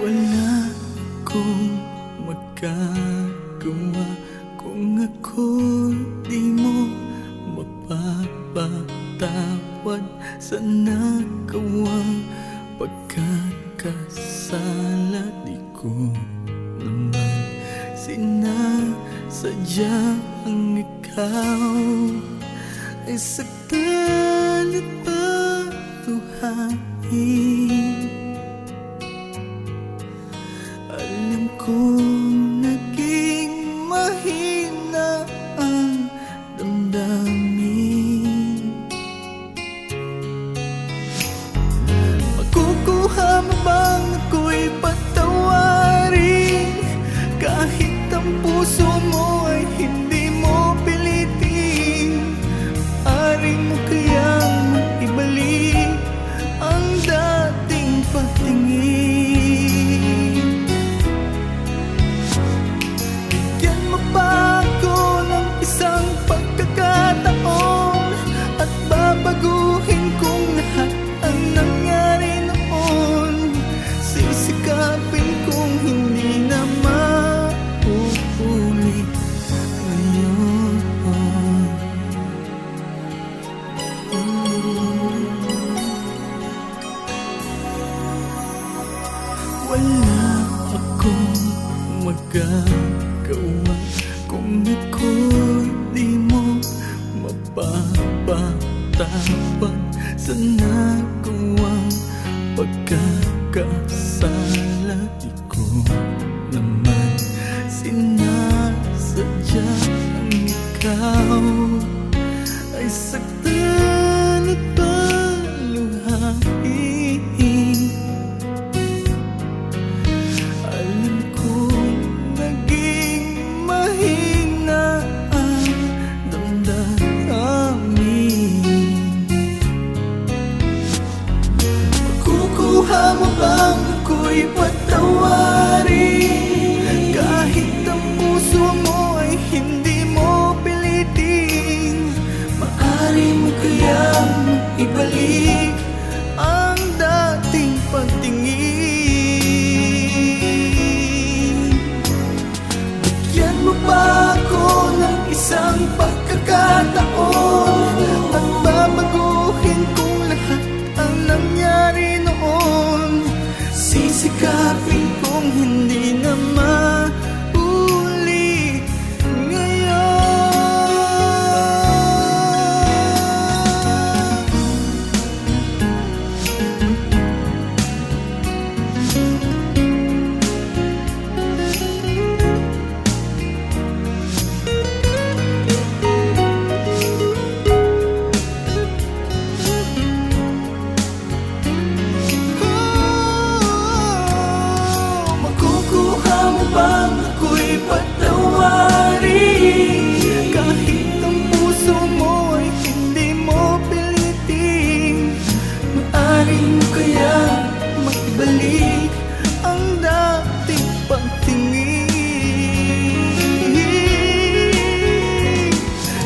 Wala akong magagawa kung ako di mo mapapatawad sa nagawang pagkakasala. Di ko naman sinasadya ang ikaw ay saktan at paluhain. Alam kong naging mahina ang damdamin. Makukuha mo bang ako'y patawarin kahit ang puso mo ay hindi mo pilitin? Ari mo kayang ibalik ang dating pagtingin? Babaguhin kong lahat ang nangyari noon. Sisikapin kong hindi na mauulit ngayon. Wala akong magagawa kung ako'y di mo mapapatawad sa nagawang pagkakasala. Di ko naman sinasadya ang ikaw ay saktan at paluhain. Alam kong naging mahina ang damdamin. Makukuha mo bang ako'y patawarin kahit ang puso mo ay hindi mo pilitin? Maaari mo kayang ibalik ang dating pagtingin? Bigyan mo ba ako ng isang pagkakataon at babaguhin kong lahat ang nangyari noon? Sisikapin kong hindi na maulit ngayon. Makukuha mo bang ako'y patawarin kahit ang puso mo ay hindi mo pilitin? Maaari mo kaya maibalik ang dating pagtingin?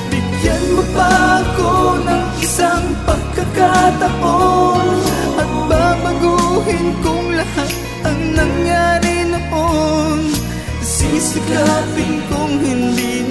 Bigyan mo pa ako ng isang pagkakataon at babaguhin kong lahat ang nangyari noon. Sisikapin kong hindi